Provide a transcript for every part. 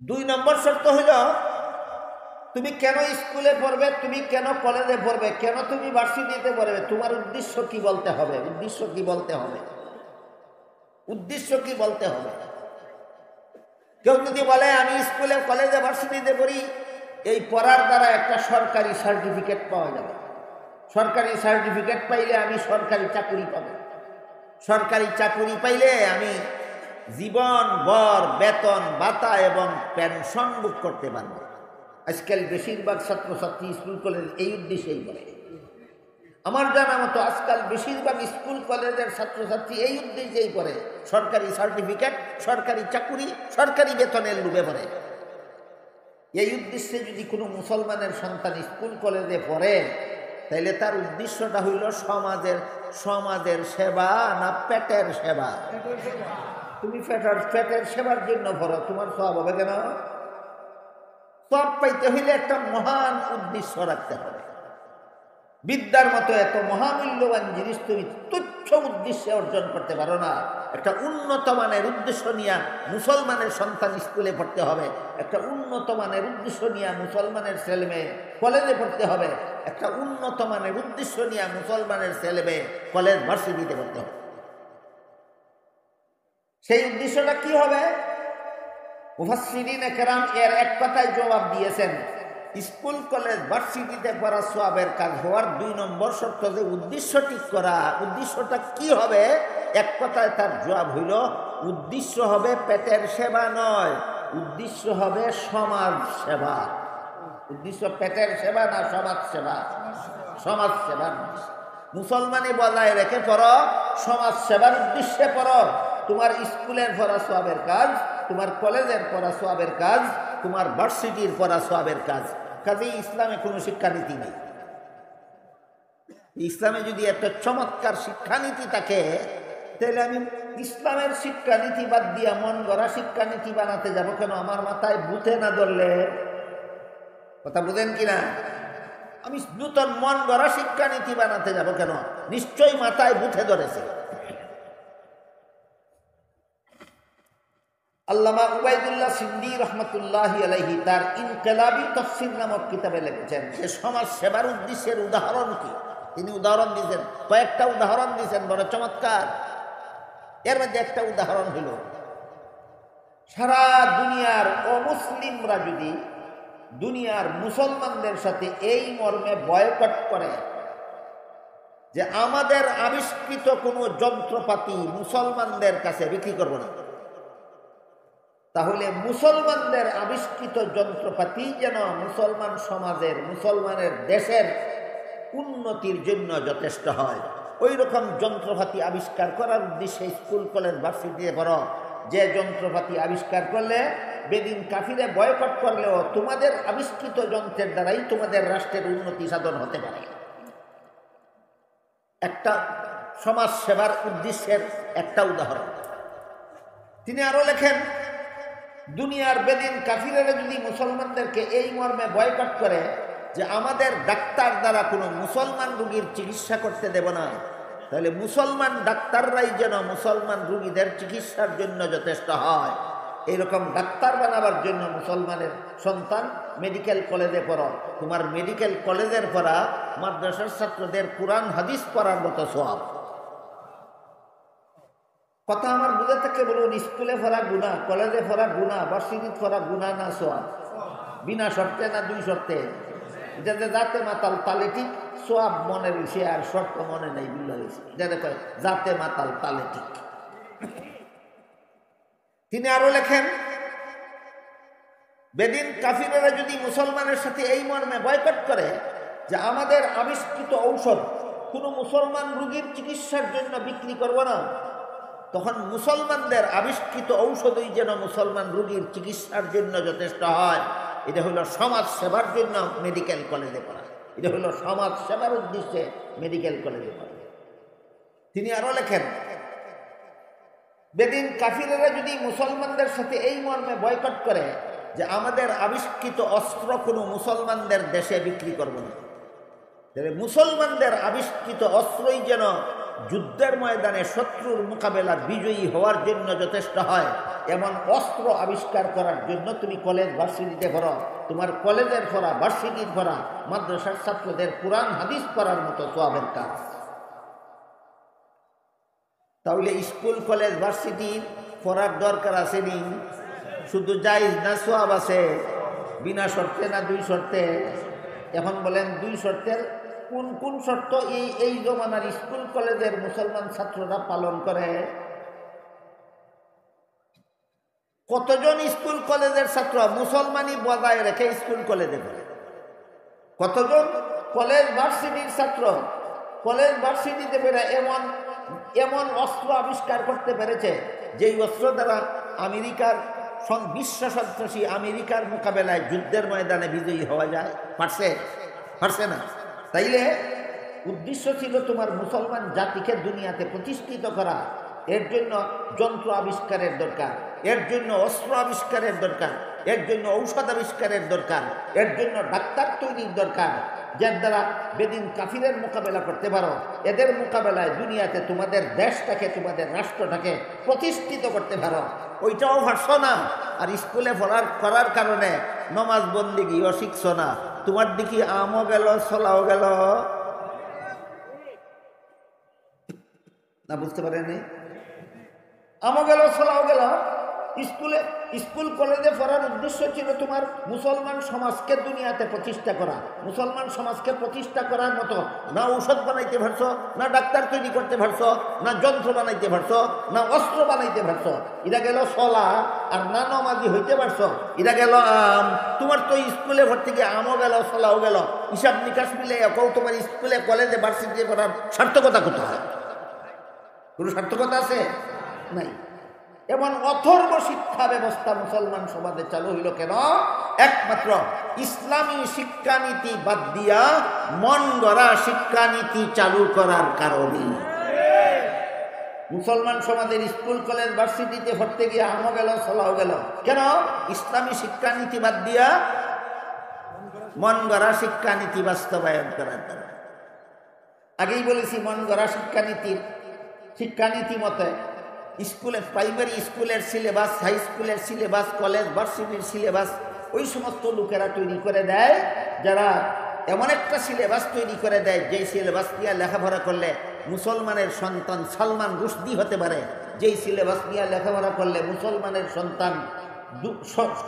2 নম্বর শর্ত হইল তুমি কেন স্কুলে পড়বে, তুমি কেন কলেজে পড়বে, কেন তুমি ভার্সিটিতে পড়বে, তোমার উদ্দেশ্য কি বলতে হবে। উদ্দেশ্য কি বলতে হবে, উদ্দেশ্য কি বলতে হবে। কেউ যদি বলে আমি স্কুলে কলেজে ভার্সিটিতে পড়ি, এই পড়ার দ্বারা একটা সরকারি সার্টিফিকেট পাওয়া যাবে, সরকারি সার্টিফিকেট পাইলে আমি সরকারি চাকরি পাব, সরকারি চাকরি পাইলে আমি জীবন ভর বেতন ভাতা এবং পেনশন বুক করতে পারব। আজকাল বেশিরভাগ ছাত্রছাত্রী স্কুল কলেজ এই উদ্দেশ্যেই বলে। আমার জানা মতো আজকাল বেশিরভাগ স্কুল কলেজের ছাত্রছাত্রী এই উদ্দেশ্যেই পড়ে, সরকারি সার্টিফিকেট, সরকারি চাকুরি, সরকারি বেতনের লোভে পড়ে। এই উদ্দেশ্যে যদি কোনো মুসলমানের সন্তান স্কুল কলেজে পড়ে, তাইলে তার উদ্দেশ্যটা হইল সমাজের সেবা না পেটের সেবা। তুমি পেটের সেবার জন্য পড়ো, তোমার সব হবে কেন? সব পাইতে হইলে একটা মহান উদ্দেশ্য রাখতে হবে। বিদ্যার মতো এত মহামূল্যবান জিনিস তুমি তুচ্ছ উদ্দেশ্যে অর্জন করতে পারো না। একটা উন্নত মানের উদ্দেশ্য নিয়ে মুসলমানের সন্তান স্কুলে পড়তে হবে, একটা উন্নত মানের উদ্দেশ্য নিয়ে মুসলমানের ছেলেমেয়ে কলেজে পড়তে হবে, একটা উন্নত মানের উদ্দেশ্য নিয়ে মুসলমানের ছেলেমেয়ে কলেজ ভার্সিটিতে পড়তে হবে। সেই উদ্দেশ্যটা কি হবে? মুফাসসিরিনে কেরাম এর এক কথায় জবাব দিয়েছেন, স্কুল কলেজ ভার্সিটিতে পড়া সওয়াবের কাজ হওয়ার 2 নম্বর শর্ত যে উদ্দেশ্য ঠিক করা। উদ্দেশ্যটা কি হবে? এক কথায় তার জবাব হইল, উদ্দেশ্য হবে পেটের সেবা নয়, উদ্দেশ্য হবে সমাজ সেবা। উদ্দেশ্য পেটের সেবা না সমাজ সেবা? সমাজ সেবা। মুসলমানি বজায় রেখে পড়ো, সমাজ সেবার উদ্দেশ্যে পড়ো। তোমার স্কুলের পড়া সওয়াবের কাজ, তোমার কলেজের পড়া সওয়াবের কাজ, তোমার ভার্সিটির পড়া সওয়াবের কাজ। কাজেই ইসলামে কোনো শিক্ষানীতি নেই। ইসলামে যদি একটা চমৎকার শিক্ষানীতি থাকে, তাহলে আমি ইসলামের শিক্ষানীতি বাদ দিয়া মন গড়া শিক্ষানীতি বানাতে যাব কেন? আমার মাথায় ভূতে না ধরলে, কথা বুঝেন কিনা? আমি নূতন মন গড়া শিক্ষানীতি বানাতে যাব কেন? নিশ্চয়ই মাথায় ভূতে ধরেছে। আল্লামা উবাইদুল্লাহ সিন্দি রহমতুল্লাহি আলাইহি তার ইনকিলাবি তাফসীর নামক কিতাবে লিখেছেন যে সমাজ সেবার উদ্দেশ্যের উদাহরণ কি। তিনি উদাহরণ দিয়েছেন, কয়েকটা উদাহরণ দিয়েছেন, বড় চমৎকার। এর মধ্যে একটা উদাহরণ হল, সারা দুনিয়ার অমুসলিমরা যদি দুনিয়ার মুসলমানদের সাথে এই মর্মে বয়কট করে যে আমাদের আবিষ্কৃত কোনো যন্ত্রপাতি মুসলমানদের কাছে বিক্রি করব না, তাহলে মুসলমানদের আবিষ্কৃত যন্ত্রপাতি যেন মুসলমান সমাজের, মুসলমানের দেশের উন্নতির জন্য যথেষ্ট হয়, ওই রকম যন্ত্রপাতি আবিষ্কার করার উদ্দেশ্যে স্কুল কলেজ ভার্সিটিতে পড়ো। যে যন্ত্রপাতি আবিষ্কার করলে বেদিন কাফিরে বয়কট করলেও তোমাদের আবিষ্কৃত যন্ত্রের দ্বারাই তোমাদের রাষ্ট্রের উন্নতি সাধন হতে পারে। একটা সমাজ সেবার উদ্দেশ্যের একটা উদাহরণ। তিনি আরো লেখেন, দুনিয়ার বেদিন কাফিরেরা যদি মুসলমানদেরকে এই মর্মে বয়কট করে যে আমাদের ডাক্তার দ্বারা কোনো মুসলমান রোগীর চিকিৎসা করতে দেব না, তাহলে মুসলমান ডাক্তাররাই যেন মুসলমান রোগীদের চিকিৎসার জন্য যথেষ্ট হয়। এইরকম ডাক্তার বানাবার জন্য মুসলমানের সন্তান মেডিকেল কলেজে পড়ো। তোমার মেডিকেল কলেজের পড়া মাদ্রাসার ছাত্রদের কোরআন হাদিস পড়ার মতো সওয়াব। কথা আমার বুঝে থেকে বলুন, স্কুলে পড়া গুনাহ, কলেজে পড়া গুনাহ, ভার্সিটিতে পড়া গুনাহ না সওয়াব? বিনা শর্তে না 2 শর্তে? এটা যে জাতে মাতাল তালে ঠিক, সওয়াব মনে রয়েছে আর শর্ত মনে নেই, বুঝলা রয়েছে। এটা কয় জাতে মাতাল তালে ঠিক। তিনি আরো লেখেন, বেদিন কাফিরেরা যদি মুসলমানের সাথে এই মর্মে বয়কট করে যে আমাদের আবিষ্কৃত ঔষধ কোনো মুসলমান রোগীর চিকিৎসার জন্য বিক্রি করব না, তখন মুসলমানদের আবিষ্কৃত ঔষধই যেন মুসলমান রোগীর চিকিৎসার জন্য যথেষ্ট হয়। এটা হলো সমাজ সেবার জন্য মেডিকেল কলেজে পড়া, এটা হলো সমাজ সেবার উদ্দেশ্যে মেডিকেল কলেজে পড়া। তিনি আরো লেখেন, বেদিন কাফিরেরা যদি মুসলমানদের সাথে এই মর্মে বয়কট করে যে আমাদের আবিষ্কৃত অস্ত্র কোনো মুসলমানদের দেশে বিক্রি করব না, তাহলে মুসলমানদের আবিষ্কৃত অস্ত্রই যেন যুদ্ধের ময়দানে শত্রুর মোকাবেলা বিজয়ী হওয়ার জন্য যথেষ্ট হয় এমন অস্ত্র আবিষ্কার করার জন্য তুমি কলেজ ভার্সিটিতে পড়ো। তোমার কলেজের পড়া, ভার্সিটির পড়া, মাদ্রাসার ছাত্রদের কুরআন হাদিস পড়ার মতো সওয়াবের কাজ। তাহলে স্কুল কলেজ ভার্সিটি পড়ার দরকার আছে নি? শুধু জায়েজ না সওয়াব আছে? বিনা শর্তে না দুই শর্তে? এখন বলেন দুই শর্তের কোন কোন শর্ত এই জমানার স্কুল কলেজের মুসলমান ছাত্ররা পালন করে? কতজন স্কুল কলেজের ছাত্র মুসলমানই বজায় রেখে স্কুল কলেজে পড়ে? কতজন কলেজ ভার্সিটির ছাত্র কলেজ ভার্সিটিতে পেরে এমন এমন অস্ত্র আবিষ্কার করতে পেরেছে যেই অস্ত্র দ্বারা আমেরিকার বিশ্ব সন্ত্রাসী আমেরিকার মোকাবেলায় যুদ্ধের ময়দানে বিজয়ী হওয়া যায়? পারছে না। তাইলে উদ্দেশ্য ছিল তোমার মুসলমান জাতিকে দুনিয়াতে প্রতিষ্ঠিত করা। এর জন্য যন্ত্র আবিষ্কারের দরকার, এর জন্য অস্ত্র আবিষ্কারের দরকার, এর জন্য ঔষধ আবিষ্কারের দরকার, এর জন্য ডাক্তার তৈরির দরকার, যার দ্বারা বেদিন কাফিরের মোকাবেলা করতে পারো। এদের মোকাবেলায় দুনিয়াতে তোমাদের দেশটাকে, তোমাদের রাষ্ট্রটাকে প্রতিষ্ঠিত করতে পারো। ওইটাও পারছো না, আর স্কুলে করার কারণে নমাজ বন্দিগিও শিখছো না। তোমার দিকে আমও গেল, ছলাও গেল না, বুঝতে পারেনি? আমও গেল, ছলাও গেল। স্কুল কলেজে পড়ার উদ্দেশ্য ছিল তোমার মুসলমান সমাজকে দুনিয়াতে প্রতিষ্ঠা করা। মুসলমান সমাজকে প্রতিষ্ঠা করার মতো না ঔষধ বানাইতে পারছো, না ডাক্তার তৈরি করতে পারছো, না যন্ত্র বানাইতে পারছো, না অস্ত্র বানাইতে পারছো। এরা গেল সলা, আর না নমাজি হইতে পারছো। এরা গেল আম। তোমার তো স্কুলে ভর্তি গিয়ে আমও গেল, সলাও গেল। হিসাব নিকাশ মিলে এখন তোমার স্কুলে কলেজে ভার্সিটিতে পড়ার সার্থকতা কোথায়? কোনো সার্থকতা আছে? নাই। এমন অথর্ব শিক্ষা ব্যবস্থা মুসলমান সমাজে চালু হইল কেন? একমাত্র ইসলামী শিক্ষানীতি বাদ দিয়া মন গড়া শিক্ষানীতি চালু করার কারণে। মুসলমান সমাজের স্কুল কলেজ ভার্সিটিতে ভর্তি গিয়ে আমও গেল, সলাও গেল। কেন? ইসলামী শিক্ষানীতি বাদ দিয়া মন গড়া শিক্ষানীতি বাস্তবায়ন করার কারণে। আগেই বলেছি, মন গড়া শিক্ষানীতি মতে স্কুলে, প্রাইমারি স্কুলের সিলেবাস, হাই স্কুলের সিলেবাস, কলেজ ভার্সিটির সিলেবাস ওই সমস্ত লোকেরা তৈরি করে দেয়, যারা এমন একটা সিলেবাস তৈরি করে দেয় যেই সিলেবাস নিয়ে লেখাপড়া করলে মুসলমানের সন্তান সালমান রুশদি হতে পারে, যেই সিলেবাস নিয়ে লেখাপড়া করলে মুসলমানের সন্তান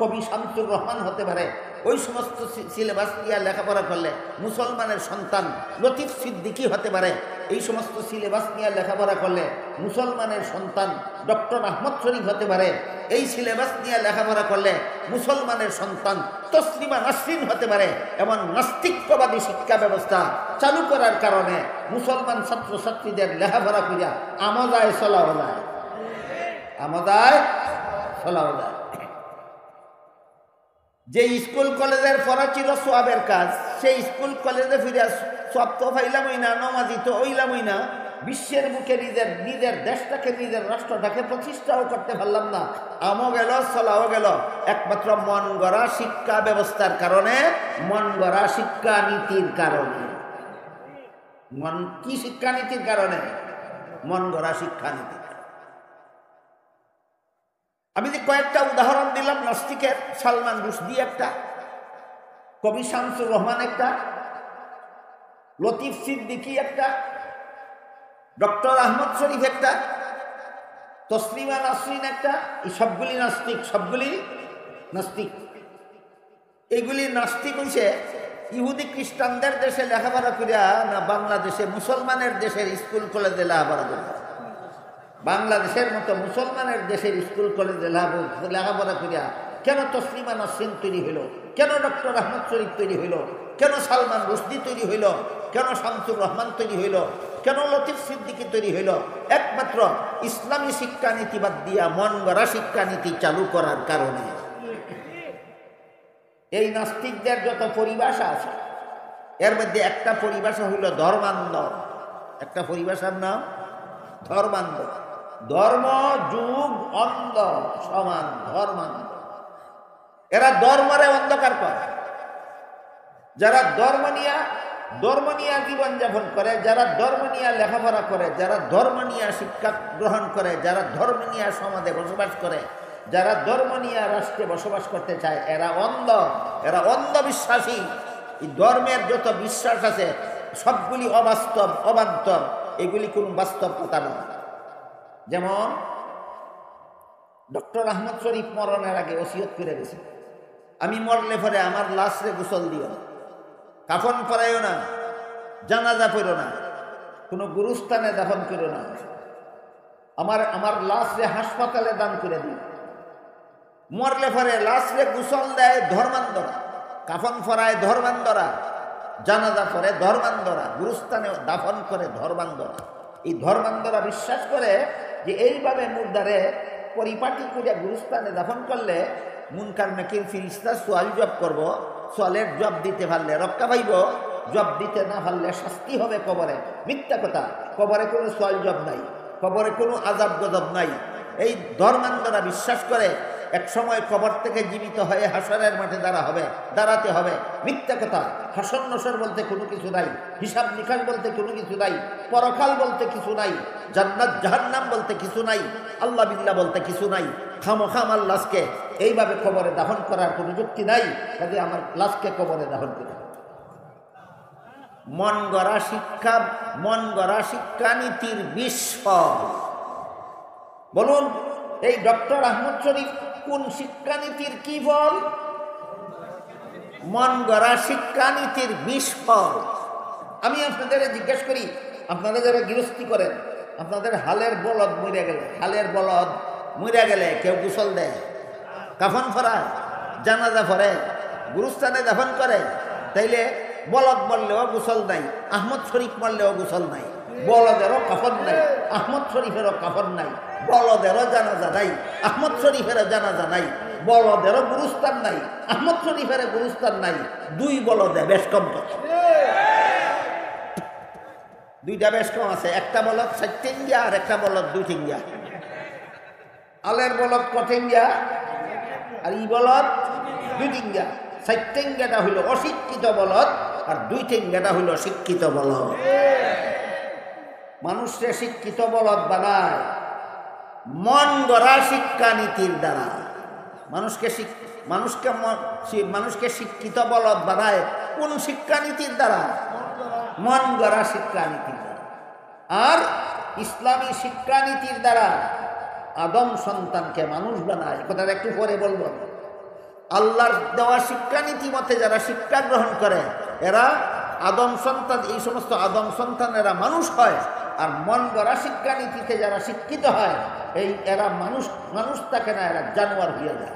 কবি শামসুর রহমান হতে পারে, ওই সমস্ত সিলেবাস নিয়ে লেখাপড়া করলে মুসলমানের সন্তান লতিফ সিদ্দিকী হতে পারে, এই সমস্ত সিলেবাস নিয়ে লেখাপড়া করলে মুসলমানের সন্তান ডক্টর আহমদ শরীফ হতে পারে, এই সিলেবাস নিয়ে লেখাপড়া করলে মুসলমানের সন্তান তসলিমা নাসরিন হতে পারে। এমন নাস্তিকবাদী শিক্ষা ব্যবস্থা চালু করার কারণে মুসলমান ছাত্রছাত্রীদের লেখাপড়া করিয়া আমদায় চলাও যায়, আমদায় চলাও যায়। যে স্কুল কলেজের পড়া ছিল সওয়াবের কাজ, সেই স্কুল কলেজে ফিরে সওয়াব তো পাইলামই না, নমাজি তো হইলামই না, বিশ্বের বুকে নিজের দেশটাকে, নিজের রাষ্ট্রটাকে প্রতিষ্ঠাও করতে পারলাম না। আমও গেল, চলাও গেল, একমাত্র মন গড়া শিক্ষা ব্যবস্থার কারণে, মন গড়া শিক্ষানীতির কারণে। কি শিক্ষানীতির কারণে? মন গড়া শিক্ষানীতি। আমি যে কয়েকটা উদাহরণ দিলাম, নাস্তিকের সালমান রুশদি একটা, কবি শামসুর রহমান একটা, লতিফ সিদ্দিকী একটা, ডক্টর আহমদ শরীফ একটা, তসলিমা নাসরিন একটা, এই সবগুলি নাস্তিক। এইগুলি নাস্তিক হইছে ইহুদি খ্রিস্টানদের দেশে লেখাপড়া করিয়া না বাংলাদেশে মুসলমানের দেশের স্কুল কলেজে লেখাপড়া করিয়া? বাংলাদেশের মতো মুসলমানের দেশের স্কুল কলেজে লেখাপড়া করিয়া কেন তসলিমা নাসরিন তৈরি হইল? কেন ডক্টর আহমদ শরীফ তৈরি হইল? কেন সালমান রুশদি তৈরি হইল? কেন শামসুর রহমান তৈরি হইল? কেন লতিফ সিদ্দিকী তৈরি হইল? একমাত্র ইসলামী শিক্ষানীতি বাদ দিয়া মন গড়া শিক্ষানীতি চালু করার কারণে। এই নাস্তিকদের যত পরিভাষা আছে, এর মধ্যে একটা পরিভাষা হইল ধর্মান্ধ। একটা পরিভাষার নাম ধর্মান্ধ। ধর্ম যুগ অন্ধ সমান, ধর্মান্ধ। এরা ধর্মরে অন্ধকার করে। যারা ধর্ম নিয়া ধর্ম নিয়ে জীবনযাপন করে, যারা ধর্ম নিয়ে লেখাপড়া করে, যারা ধর্ম নিয়ে শিক্ষা গ্রহণ করে, যারা ধর্ম নিয়ে সমাজে বসবাস করে, যারা ধর্ম নিয়ে রাষ্ট্রে বসবাস করতে চায়, এরা অন্ধবিশ্বাসী। এই ধর্মের যত বিশ্বাস আছে সবগুলি অবাস্তব, অবান্তর, এগুলি কোনো বাস্তব কথা নয়। যেমন ডক্টর আহমদ শরীফ মরণের আগে ওসিয়ত করে গেছে, আমি মরলে পরে আমার লাশরে গোসল দিও, কাফন পরাইও না, জানাজা পড়ো না, কোনো গুরুস্থানে দাফন করো না, আমার লাশরে হাসপাতালে দান করে দিও। মরলে পরে লাশরে গোসল দেয় ধর্মান্ধরা, কাফন পরায় ধর্মান্ধরা, জানাজা পড়ে ধর্মান্ধরা, গুরুস্থানে দাফন করে ধর্মান্ধরা। এই ধর্মান্ধরা বিশ্বাস করে যে এইভাবে মুর্দারে পরিপাটি করে গুরুস্থানে দাফন করলে মুনকার নাকির ফিরিস্তা সোয়াল জব করব, সোয়ালের জব দিতে পারলে রক্ষা পাইব, জব দিতে না পারলে শাস্তি হবে কবরে। মিথ্যা কথা, কবরে কোনো সোয়াল জব নাই, কবরে কোনো আজাব গজব নাই। এই ধর্মান্ধরা বিশ্বাস করে এক সময় কবর থেকে জীবিত হয়ে হাসরের মাঠে দাঁড়াতে হবে। মিথ্যা কথা, হাসর নসর বলতে কোনো কিছু নাই, হিসাব নিকাশ বলতে কোনো কিছু নাই, পরকাল বলতে কিছু নাই, জান্নাত জাহান্নাম বলতে কিছু নাই, আল্লাহ বিল্লাহ বলতে কিছু নাই। খামোখা আমার লাশকে এইভাবে কবরে দাফন করার কোনো যুক্তি নাই, কাজে আমার লাশকে কবরে দাফন করে। মন গড়া শিক্ষানীতির বিস্ফোরণ। বলুন, এই ডক্টর আহমদ শরীফ কোন শিক্ষানীতির কি ফল? মন গড়া শিক্ষানীতির বিস্ফোরণ। আমি আপনাদের জিজ্ঞেস করি, আপনারা যারা গৃহস্থী করেন, আপনাদের হালের বলদ মরে গেলে কেউ গোসল দেয়, কাফন পরায়, জানাজা পড়ে, গুরুস্থানে দাফন করে, তাইলে বলদ মরলেও গোসল নাই, আহমদ শরীফ মরলেও গোসল নাই, বলদেরও কাফন নাই, আহমদ শরীফেরও কাফন নাই, বলদেরও জানাজা নাই, আহমদ শরীফেরও জানাজা নাই, বলদেরও গুরুস্থান নাই, আহমদ শরীফের গুরুস্থান নাই। দুই বলদে বেশ কম কথা, দুইটা বেশ কম আছে। একটা বলদ 4 টিঙ্গিয়া আর একটা বলদ 2 টিঙ্গিয়া। আলের বলদ কটিঙ্গিয়া আর ই বলদ 2 টিঙ্গিয়া। 4 টিঙ্গিয়াটা হইল অশিক্ষিত বলদ আর 2 টিঙ্গিয়াটা হইল শিক্ষিত বলদ। মানুষকে শিক্ষিত বলদ বানায় মন গড়া শিক্ষানীতির দ্বারা। মানুষকে শিক্ষিত বলদ বানায় কোন শিক্ষানীতির দ্বারা? মন গড়া শিক্ষানীতির দ্বারা। আর ইসলামী শিক্ষানীতির দ্বারা আদম সন্তানকে মানুষ বানায়। কথাটা একটু পরে বলবো। আল্লাহর দেওয়া শিক্ষানীতি মতে যারা শিক্ষা গ্রহণ করে এরা আদম সন্তান, এই সমস্ত আদম সন্তানেরা মানুষ হয়। আর মন গড়া শিক্ষানীতিতে যারা শিক্ষিত হয় এরা মানুষ থাকে না, এরা জানোয়ার হয়ে যায়।